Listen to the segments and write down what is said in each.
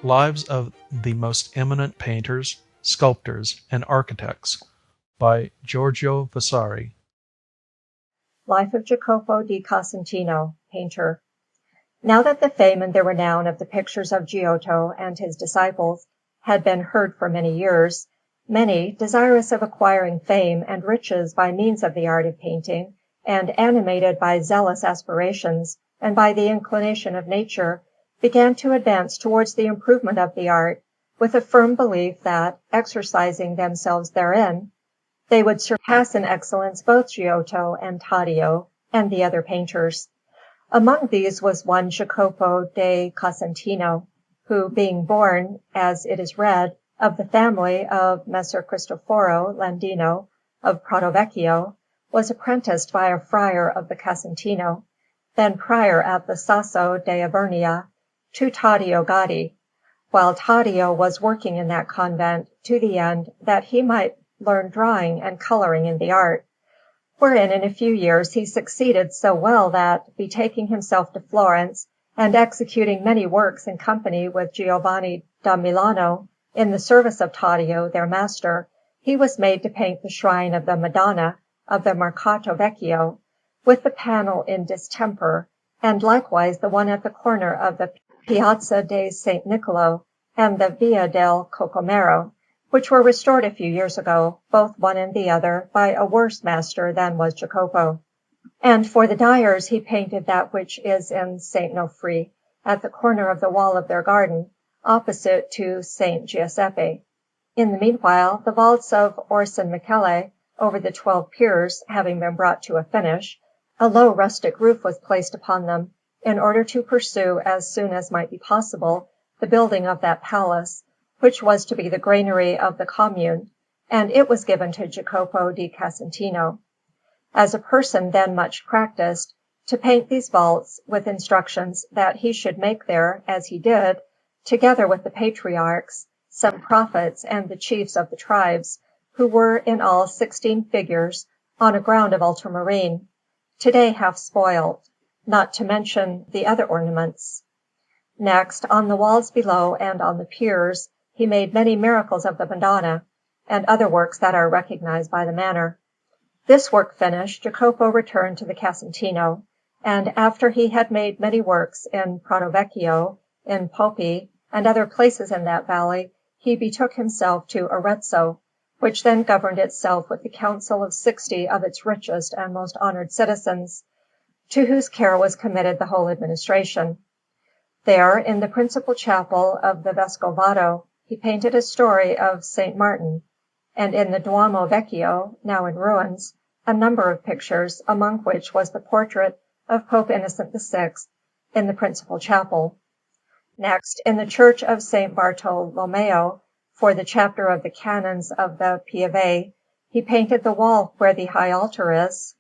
Lives of the Most Eminent Painters, Sculptors, and Architects by Giorgio Vasari. Life of Jacopo di Casentino, painter. Now that the fame and the renown of the pictures of Giotto and his disciples had been heard for many years, many, desirous of acquiring fame and riches by means of the art of painting, and animated by zealous aspirations and by the inclination of nature, began to advance towards the improvement of the art, with a firm belief that, exercising themselves therein, they would surpass in excellence both Giotto and Taddeo and the other painters. Among these was one Jacopo del Casentino, who, being born, as it is read, of the family of Messer Cristoforo Landino of Pratovecchio, was apprenticed by a friar of the Casentino, then prior at the Sasso de Ibernia, to Taddeo Gaddi, while Taddeo was working in that convent to the end that he might learn drawing and colouring in the art, wherein in a few years he succeeded so well that, betaking himself to Florence, and executing many works in company with Giovanni da Milano, in the service of Taddeo their master, he was made to paint the shrine of the Madonna of the Mercato Vecchio, with the panel in distemper, and likewise the one at the corner of the Piazza de St. Nicolo and the Via del Cocomero, which were restored a few years ago, both one and the other, by a worse master than was Jacopo. And for the dyers he painted that which is in St. Nofri, at the corner of the wall of their garden, opposite to St. Giuseppe. In the meanwhile, the vaults of Orson Michele, over the 12 piers, having been brought to a finish, a low rustic roof was placed upon them, in order to pursue, as soon as might be possible, the building of that palace, which was to be the granary of the commune, and it was given to Jacopo di Casentino, as a person then much practised, to paint these vaults, with instructions that he should make there, as he did, together with the patriarchs, some prophets, and the chiefs of the tribes, who were in all 16 figures, on a ground of ultramarine, today half spoiled, not to mention the other ornaments. Next, on the walls below and on the piers, he made many miracles of the Madonna, and other works that are recognized by the manner. This work finished, Jacopo returned to the Casentino, and after he had made many works in Pratovecchio, in Poppi, and other places in that valley, he betook himself to Arezzo, which then governed itself with the council of 60 of its richest and most honoured citizens, to whose care was committed the whole administration. There, in the principal chapel of the Vescovado, he painted a story of St. Martin, and in the Duomo Vecchio, now in ruins, a number of pictures, among which was the portrait of Pope Innocent VI in the principal chapel. Next, in the church of St. Bartolomeo, for the chapter of the canons of the Pieve, he painted the wall where the high altar is,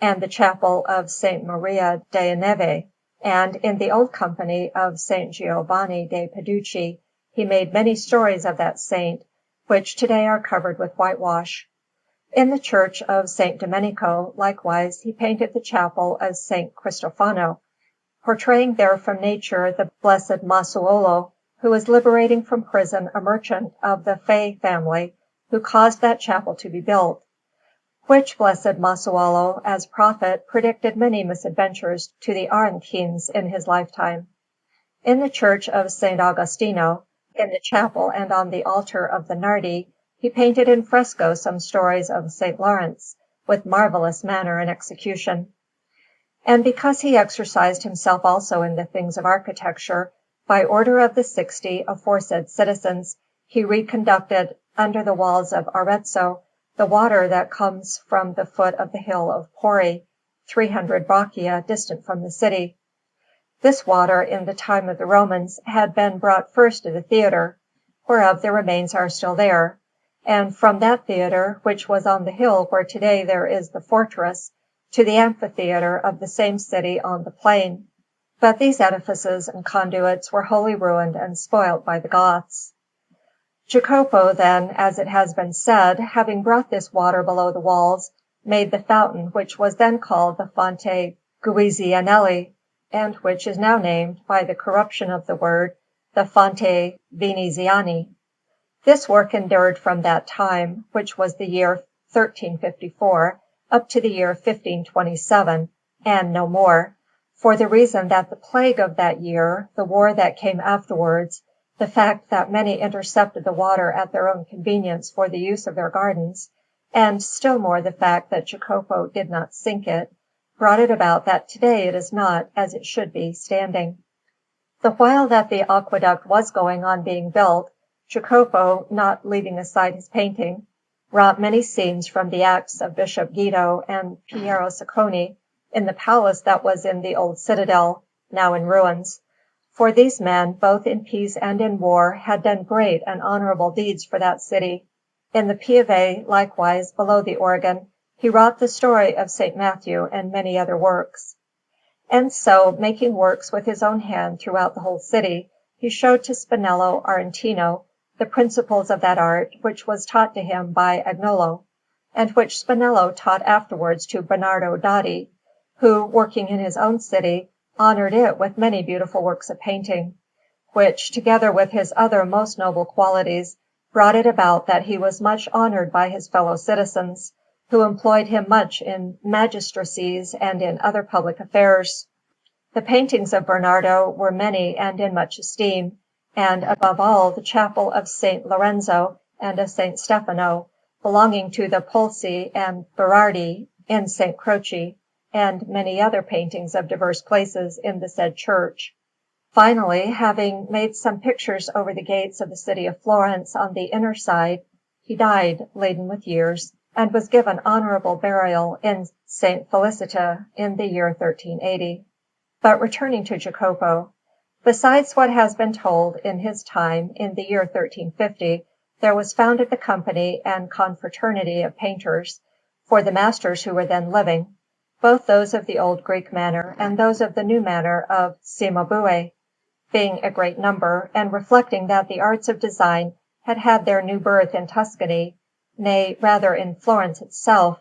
and the chapel of St. Maria della Neve, and in the old company of St. Giovanni de' Peducci, he made many stories of that saint, which today are covered with whitewash. In the church of St. Domenico, likewise, he painted the chapel of St. Cristofano, portraying there from nature the blessed Masuolo, who was liberating from prison a merchant of the Fay family, who caused that chapel to be built, which blessed Masuolo, as prophet, predicted many misadventures to the Aretines in his lifetime. In the church of St. Agostino, in the chapel and on the altar of the Nardi, he painted in fresco some stories of St. Lawrence, with marvellous manner and execution. And because he exercised himself also in the things of architecture, by order of the 60 aforesaid citizens, he reconducted under the walls of Arezzo the water that comes from the foot of the hill of Pori, 300 braccia distant from the city. This water, in the time of the Romans, had been brought first to the theatre, whereof the remains are still there, and from that theatre, which was on the hill where today there is the fortress, to the amphitheatre of the same city on the plain. But these edifices and conduits were wholly ruined and spoilt by the Goths. Jacopo then, as it has been said, having brought this water below the walls, made the fountain which was then called the Fonte Guizianelli, and which is now named, by the corruption of the word, the Fonte Veneziani. This work endured from that time, which was the year 1354, up to the year 1527, and no more, for the reason that the plague of that year, the war that came afterwards, the fact that many intercepted the water at their own convenience for the use of their gardens, and still more the fact that Jacopo did not sink it, brought it about that today it is not, as it should be, standing. The while that the aqueduct was going on being built, Jacopo, not leaving aside his painting, wrought many scenes from the acts of Bishop Guido and Piero Sacconi in the palace that was in the old citadel, now in ruins. For these men, both in peace and in war, had done great and honorable deeds for that city. In the Pieve, likewise, below the organ, he wrought the story of St. Matthew and many other works. And so, making works with his own hand throughout the whole city, he showed to Spinello Argentino the principles of that art which was taught to him by Agnolo, and which Spinello taught afterwards to Bernardo Dotti, who, working in his own city, honored it with many beautiful works of painting, which, together with his other most noble qualities, brought it about that he was much honored by his fellow citizens, who employed him much in magistracies and in other public affairs. The paintings of Bernardo were many and in much esteem, and above all the chapel of St. Lorenzo and of St. Stefano, belonging to the Pulci and Berardi in St. Croce, and many other paintings of diverse places in the said church. Finally, having made some pictures over the gates of the city of Florence on the inner side, he died, laden with years, and was given honorable burial in St. Felicita in the year 1380. But returning to Jacopo, besides what has been told, in his time, in the year 1350, there was founded the Company and Confraternity of Painters, for the masters who were then living, both those of the old Greek manner and those of the new manner of Cimabue, being a great number, and reflecting that the arts of design had had their new birth in Tuscany, nay, rather in Florence itself,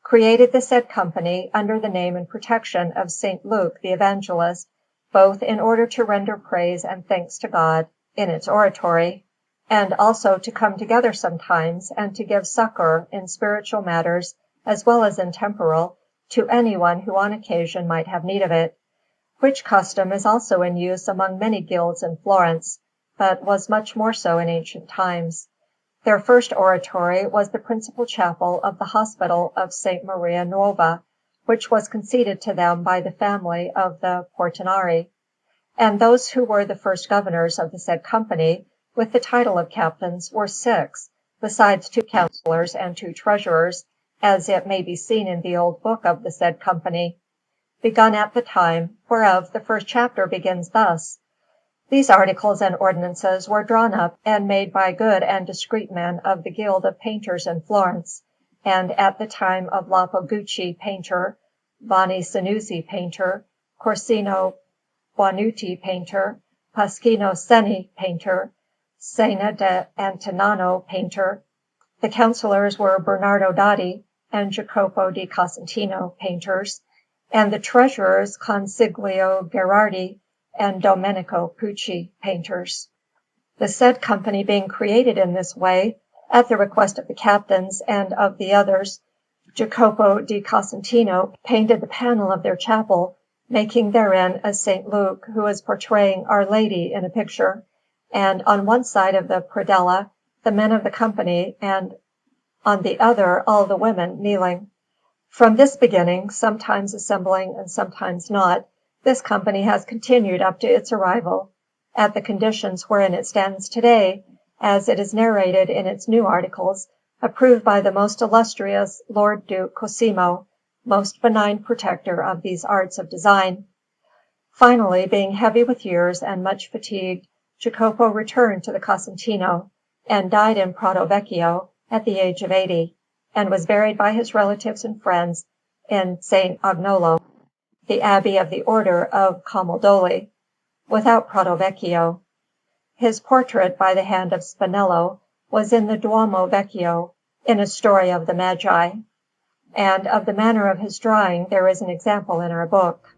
created the said company under the name and protection of St. Luke the Evangelist, both in order to render praise and thanks to God in its oratory, and also to come together sometimes and to give succor in spiritual matters as well as in temporal to any one who on occasion might have need of it, which custom is also in use among many guilds in Florence, but was much more so in ancient times. Their first oratory was the principal chapel of the hospital of St. Maria Nuova, which was conceded to them by the family of the Portinari, and those who were the first governors of the said company, with the title of captains, were 6, besides 2 councillors and 2 treasurers, as it may be seen in the old book of the said company, begun at the time, whereof the first chapter begins thus: These articles and ordinances were drawn up and made by good and discreet men of the Guild of Painters in Florence, and at the time of Lapo Gucci painter, Boni Senuzzi painter, Corsino Buonuti painter, Paschino Seni painter, Sena de Antinano painter. The councillors were Bernardo Dotti and Jacopo di Casentino painters, and the treasurers Consiglio Gherardi and Domenico Pucci painters. The said company being created in this way, at the request of the captains and of the others, Jacopo di Casentino painted the panel of their chapel, making therein a St. Luke, who is portraying Our Lady in a picture, and on one side of the predella the men of the company, and on the other all the women kneeling. From this beginning, sometimes assembling and sometimes not, this company has continued up to its arrival, at the conditions wherein it stands today, as it is narrated in its new articles, approved by the most illustrious Lord Duke Cosimo, most benign protector of these arts of design. Finally, being heavy with years and much fatigued, Jacopo returned to the Casentino, and died in Prato Vecchio at the age of 80, and was buried by his relatives and friends in St. Agnolo, the abbey of the order of Camaldoli, without Prato Vecchio. His portrait, by the hand of Spinello, was in the Duomo Vecchio, in a story of the Magi, and of the manner of his drawing there is an example in our book.